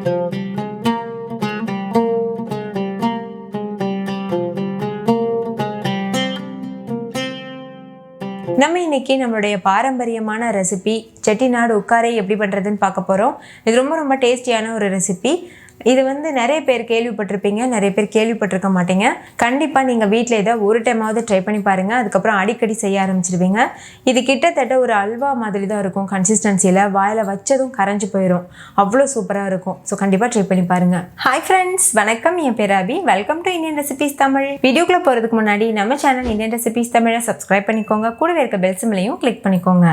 நம்ம இன்னைக்கு நம்மளுடைய பாரம்பரியமான ரெசிபி செட்டிநாடு உக்காரை எப்படி பண்ணுறதுன்னு பார்க்க போகிறோம். இது ரொம்ப டேஸ்டியான ஒரு ரெசிபி. இது நிறைய பேர் கேள்விப்பட்டிருப்பீங்க, நிறைய பேர் கேள்விப்பட்டிருக்க மாட்டீங்க. கண்டிப்பாக நீங்கள் வீட்டில் இதை ஒரு டைமாவது ட்ரை பண்ணி பாருங்கள். அதுக்கப்புறம் அடிக்கடி செய்ய ஆரம்பிச்சிடுவீங்க. இது கிட்டத்தட்ட ஒரு அல்வா மாதிரி தான் இருக்கும் கன்சிஸ்டன்சியில். வாயில் வச்சதும் கரைஞ்சி போயிடும், அவ்வளோ சூப்பராக இருக்கும். ஸோ கண்டிப்பாக ட்ரை பண்ணி பாருங்கள். ஹாய் ஃப்ரெண்ட்ஸ், வணக்கம். என் பேர் Abhi. Welcome to Indian recipes Tamil. வீடியோக்குள்ளே போகிறதுக்கு முன்னாடி நம்ம சேனல் இந்தியன் ரெசிபீஸ் தமிழை சப்ஸ்கிரைப் பண்ணிக்கோங்க. கூடவே இருக்க பெல் சிம்பலையும் கிளிக் பண்ணிக்கோங்க.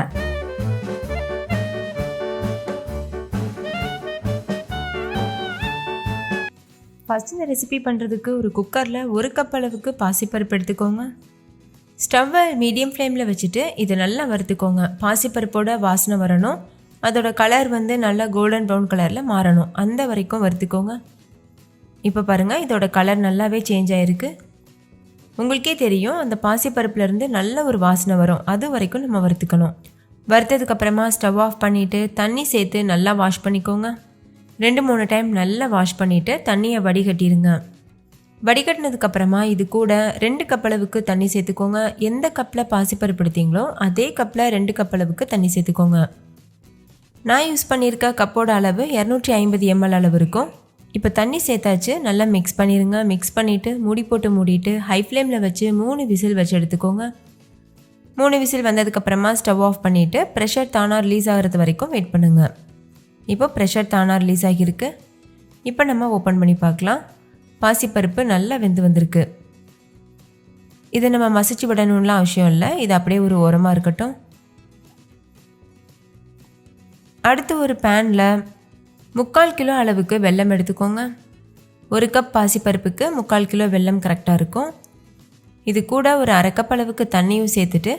ஃபஸ்ட்டு இந்த ரெசிபி பண்ணுறதுக்கு ஒரு குக்கரில் 1 கப் அளவுக்கு பாசிப்பருப்பு எடுத்துக்கோங்க. ஸ்டவ்வை மீடியம் ஃப்ளேமில் வச்சுட்டு இதை நல்லா வறுத்துக்கோங்க. பாசிப்பருப்போட வாசனை வரணும், அதோட கலர் நல்லா கோல்டன் ப்ரௌன் கலரில் மாறணும், அந்த வரைக்கும் வறுத்துக்கோங்க. இப்போ பாருங்கள், இதோட கலர் நல்லாவே சேஞ்ச் ஆகிருக்கு. உங்களுக்கே தெரியும், அந்த பாசிப்பருப்புலேருந்து நல்ல ஒரு வாசனை வரும், அது வரைக்கும் நம்ம வறுத்துக்கணும். வறுத்ததுக்கப்புறமா ஸ்டவ் ஆஃப் பண்ணிவிட்டு தண்ணி சேர்த்து நல்லா வாஷ் பண்ணிக்கோங்க. 2-3 டைம் நல்லா வாஷ் பண்ணிவிட்டு தண்ணியை வடிகட்டிடுங்க. வடிகட்டினதுக்கப்புறமா இது கூட 2 கப் அளவுக்கு தண்ணி சேர்த்துக்கோங்க. எந்த கப்பில் பாசிப்பருப்பு எடுத்தீங்களோ அதே கப்பில் 2 கப் அளவுக்கு தண்ணி சேர்த்துக்கோங்க. நான் யூஸ் பண்ணியிருக்க கப்போட அளவு 250 ml அளவு இருக்கும். இப்போ தண்ணி சேர்த்தாச்சு, நல்லா மிக்ஸ் பண்ணிடுங்க. மிக்ஸ் பண்ணிவிட்டு மூடி போட்டு மூடிட்டு ஹை ஃப்ளேமில் வச்சு 3 விசில் வச்சு எடுத்துக்கோங்க. 3 விசில் வந்ததுக்கப்புறமா ஸ்டவ் ஆஃப் பண்ணிவிட்டு ப்ரெஷர் தானாக ரிலீஸ் ஆகிறது வரைக்கும் வெயிட் பண்ணுங்கள். இப்போ ப்ரெஷர் தானாக ரிலீஸ் ஆகியிருக்கு. இப்போ நம்ம ஓப்பன் பண்ணி பார்க்கலாம். பாசிப்பருப்பு நல்லா வெந்து வந்திருக்கு. இதை நம்ம மசிச்சு விடணும்லாம் அவசியம் இல்லை, இது அப்படியே ஒரு ஓரமாக இருக்கட்டும். அடுத்து ஒரு பேனில் 3/4 கிலோ அளவுக்கு வெல்லம் எடுத்துக்கோங்க. 1 கப் பாசிப்பருப்புக்கு 3/4 கிலோ வெல்லம் கரெக்டாக இருக்கும். இது கூட ஒரு 1/2 கப் அளவுக்கு தண்ணியும் சேர்த்துட்டு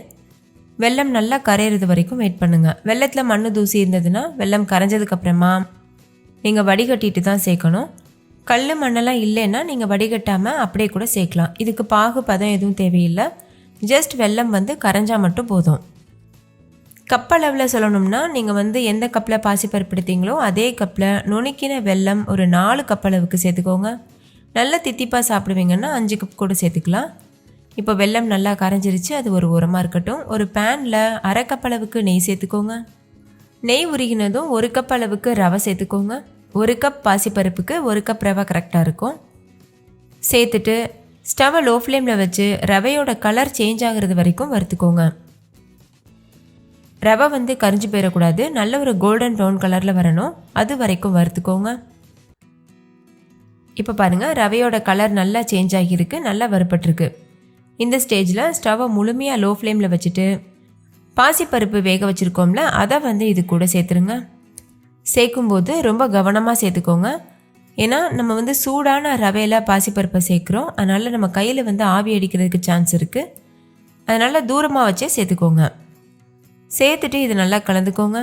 வெல்லம் நல்லா கரையிறது வரைக்கும் வெயிட் பண்ணுங்கள். வெள்ளத்தில் மண் தூசி இருந்ததுன்னா வெல்லம் கரைஞ்சதுக்கப்புறமா நீங்கள் வடிகட்டிட்டு தான் சேர்க்கணும். கல் மண்ணெல்லாம் இல்லைன்னா நீங்கள் வடிகட்டாமல் அப்படியே கூட சேர்க்கலாம். இதுக்கு பாகு பதம் எதுவும் தேவையில்லை, ஜஸ்ட் வெல்லம் கரைஞ்சால் மட்டும் போதும். கப் அளவில் சொல்லணும்னா நீங்கள் எந்த கப்பில் பாசிப்பருப்பு எடுத்தீங்களோ அதே கப்பில் நுணுக்கின வெல்லம் ஒரு 4 கப் அளவுக்கு சேர்த்துக்கோங்க. நல்லா தித்திப்பாக சாப்பிடுவீங்கன்னா 5 கப் கூட சேர்த்துக்கலாம். இப்போ வெல்லம் நல்லா கரைஞ்சிருச்சு, அது ஒரு ஓரமாக இருக்கட்டும். ஒரு பேனில் 1/2 கப் அளவுக்கு நெய் சேர்த்துக்கோங்க. நெய் உருகினதும் 1 கப் அளவுக்கு ரவை சேர்த்துக்கோங்க. 1 கப் பாசிப்பருப்புக்கு 1 கப் ரவை கரெக்டாக இருக்கும். சேர்த்துட்டு ஸ்டவ்வை லோ ஃப்ளேமில் வச்சு ரவையோட கலர் சேஞ்ச் ஆகிறது வரைக்கும் வறுத்துக்கோங்க. ரவை கரிஞ்சு போயிடக்கூடாது, நல்ல ஒரு கோல்டன் ப்ரௌன் கலரில் வரணும், அது வரைக்கும் வறுத்துக்கோங்க. இப்போ பாருங்கள், ரவையோட கலர் நல்லா சேஞ்ச் ஆகியிருக்கு, நல்லா வறுப்பட்டிருக்கு. இந்த ஸ்டேஜில் ஸ்டவ்வை முழுமையாக லோ ஃப்ளேமில் வச்சுட்டு பாசிப்பருப்பு வேக வச்சுருக்கோம்ல அதை இது கூட சேர்த்துருங்க. சேர்க்கும்போது ரொம்ப கவனமாக சேர்த்துக்கோங்க. ஏன்னா நம்ம சூடான ரவையில் பாசிப்பருப்பை சேர்க்குறோம், அதனால் நம்ம கையில் ஆவி அடிக்கிறதுக்கு சான்ஸ் இருக்குது. அதனால் தூரமாக வச்சே சேர்த்துக்கோங்க. சேர்த்துட்டு இது நல்லா கலந்துக்கோங்க.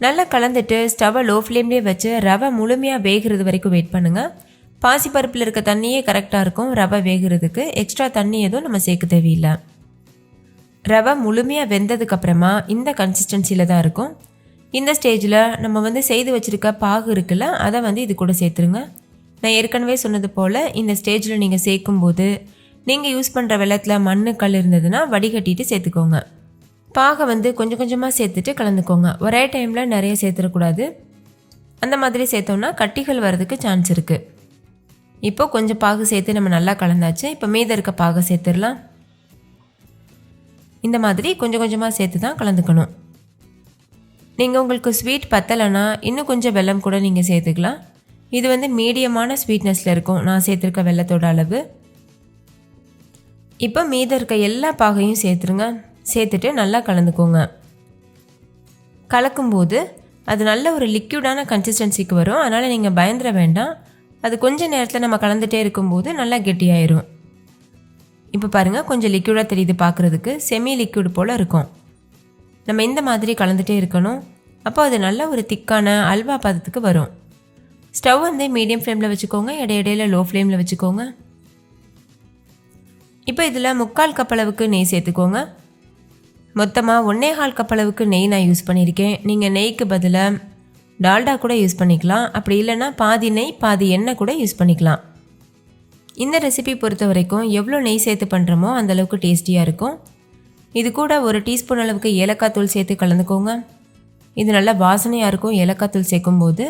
நல்லா கலந்துட்டு ஸ்டவ்வை லோ ஃப்ளேம்லேயே வச்சு ரவை முழுமையாக வேகிறது வரைக்கும் வெயிட் பண்ணுங்கள். பாசிப்பருப்பில் இருக்க தண்ணியே கரெக்டாக இருக்கும் ரவை வேகிறதுக்கு, எக்ஸ்ட்ரா தண்ணி எதுவும் நம்ம சேர்க்க தேவையில்லை. ரவை முழுமையாக வெந்ததுக்கப்புறமா இந்த கன்சிஸ்டன்சியில் தான் இருக்கும். இந்த ஸ்டேஜில் நம்ம செய்து வச்சுருக்க பாகு இருக்குல்ல, அதை இது கூட சேர்த்துருங்க. நான் ஏற்கனவே சொன்னது போல் இந்த ஸ்டேஜில் நீங்கள் சேர்க்கும்போது நீங்கள் யூஸ் பண்ணுற வெள்ளத்தில் மண் கல் இருந்ததுன்னா வடிகட்டிட்டு சேர்த்துக்கோங்க. பாகை கொஞ்சம் கொஞ்சமாக சேர்த்துட்டு கலந்துக்கோங்க. ஒரே டைமில் நிறைய சேர்த்துடக்கூடாது, அந்த மாதிரி சேர்த்தோன்னா கட்டிகள் வர்றதுக்கு சான்ஸ் இருக்குது. இப்போ கொஞ்சம் பாகு சேர்த்து நம்ம நல்லா கலந்தாச்சு. இப்போ மீத இருக்க பாகை சேர்த்துடலாம். இந்த மாதிரி கொஞ்சம் கொஞ்சமாக சேர்த்து தான் கலந்துக்கணும். நீங்கள் உங்களுக்கு ஸ்வீட் பத்தலைன்னா இன்னும் கொஞ்சம் வெல்லம் கூட நீங்கள் சேர்த்துக்கலாம். இது மீடியமான ஸ்வீட்னஸில் இருக்கும் நான் சேர்த்துருக்க வெல்லத்தோட அளவு. இப்போ மீத இருக்க எல்லா பாகையும் சேர்த்துருங்க. சேர்த்துட்டு நல்லா கலந்துக்கோங்க. கலக்கும்போது அது நல்ல ஒரு லிக்யூடான கன்சிஸ்டன்சிக்கு வரும், அதனால் நீங்கள் பயந்துட வேண்டாம். அது கொஞ்சம் நேரத்தில் நம்ம கலந்துகிட்டே இருக்கும்போது நல்லா கெட்டியாயிரும். இப்போ பாருங்கள், கொஞ்சம் லிக்யூடாக தெரியுது பார்க்குறதுக்கு, செமி லிக்யூடு போல் இருக்கும். நம்ம இந்த மாதிரி கலந்துகிட்டே இருக்கணும், அப்போ அது நல்ல ஒரு திக்கான அல்வா பதத்துக்கு வரும். ஸ்டவ் மீடியம் ஃப்ளேமில் வச்சுக்கோங்க, இடையிடையில் லோ ஃப்ளேமில் வச்சுக்கோங்க. இப்போ இதில் 3/4 கப் அளவுக்கு நெய் சேர்த்துக்கோங்க. மொத்தமாக 1.25 கப் அளவுக்கு நெய் நான் யூஸ் பண்ணியிருக்கேன். நீங்கள் நெய்க்கு பதிலாக டால்டா கூட யூஸ் பண்ணிக்கலாம். அப்படி இல்லைன்னா பாதி நெய் பாதி எண்ணெய் கூட யூஸ் பண்ணிக்கலாம். இந்த ரெசிபி பொறுத்த வரைக்கும் எவ்வளோ நெய் சேர்த்து பண்ணுறோமோ அந்தளவுக்கு டேஸ்டியாக இருக்கும். இது கூட 1 டீஸ்பூன் அளவுக்கு ஏலக்காய் தூள் சேர்த்து கலந்துக்கோங்க. இது நல்லா வாசனையாக இருக்கும் ஏலக்காய் தூள் சேர்க்கும்போது.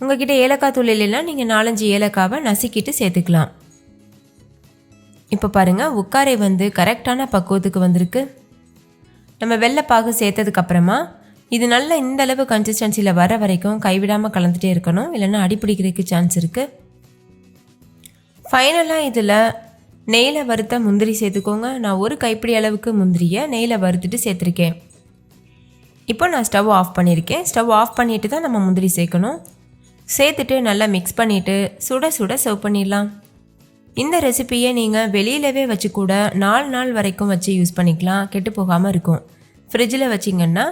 உங்கள்கிட்ட ஏலக்காய் தூள் இல்லைன்னா நீங்கள் 4-5 ஏலக்காவை நசுக்கிட்டு சேர்த்துக்கலாம். இப்போ பாருங்கள், உக்காரை வந்து கரெக்டான பக்குவத்துக்கு வந்திருக்கு. நம்ம வெள்ளைப்பாகு சேர்த்ததுக்கப்புறமா இது நல்லா இந்த அளவு கன்சிஸ்டன்சியில் வர வரைக்கும் கைவிடாமல் கலந்துகிட்டே இருக்கணும், இல்லைன்னா அடிப்பிடிக்கிறதுக்கு சான்ஸ் இருக்குது. ஃபைனலாக இதில் நெய்யில் வறுத்த முந்திரி சேர்த்துக்கோங்க. நான் 1 கைப்பிடி அளவுக்கு முந்திரியை நெய்யில் வறுத்துட்டு சேர்த்துருக்கேன். இப்போ நான் ஸ்டவ் ஆஃப் பண்ணியிருக்கேன். ஸ்டவ் ஆஃப் பண்ணிவிட்டு தான் நம்ம முந்திரி சேர்க்கணும். சேர்த்துட்டு நல்லா மிக்ஸ் பண்ணிவிட்டு சுட சுட சர்வ் பண்ணிடலாம். இந்த ரெசிப்பியை நீங்கள் வெளியிலவே வச்சு கூட 4 நாள் வரைக்கும் வச்சு யூஸ் பண்ணிக்கலாம், கெட்டு போகாமல் இருக்கும். ஃப்ரிட்ஜில் வச்சிங்கன்னா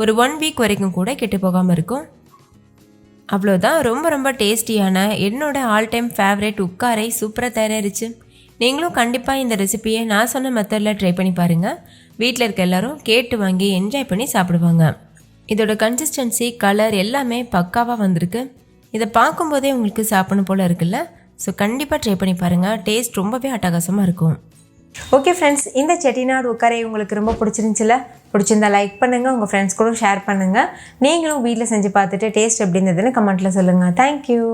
ஒரு 1 வீக் வரைக்கும் கூட கெட்டு போகாமல் இருக்கும். அவ்வளோதான், ரொம்ப ரொம்ப டேஸ்டியான என்னோட ஆல் டைம் ஃபேவரட் உக்காரை சூப்பராக தயாரிச்சு. நீங்களும் கண்டிப்பாக இந்த ரெசிப்பியை நான் சொன்ன மெத்தடில் ட்ரை பண்ணி பாருங்கள். வீட்டில் இருக்க எல்லோரும் கேட்டு வாங்கி என்ஜாய் பண்ணி சாப்பிடுவாங்க. இதோட கன்சிஸ்டன்சி, கலர் எல்லாமே பக்காவாக வந்திருக்கு. இதை பார்க்கும்போதே உங்களுக்கு சாப்பிடணும் போல் இருக்குல்ல. ஸோ கண்டிப்பாக ட்ரை பண்ணி பாருங்கள், டேஸ்ட் ரொம்பவே அட்டகாசமாக இருக்கும். ஓகே ஃப்ரெண்ட்ஸ், இந்த செட்டிநாடு உக்கரை உங்களுக்கு ரொம்ப பிடிச்சிருந்துச்சுல? பிடிச்சிருந்தா லைக் பண்ணுங்கள், உங்கள் ஃப்ரெண்ட்ஸ் கூட ஷேர் பண்ணுங்கள். நீங்களும் வீட்டில் செஞ்சு பார்த்துட்டு டேஸ்ட் எப்படி இருந்ததுன்னு கமெண்ட்டில் சொல்லுங்கள். தேங்க்யூ.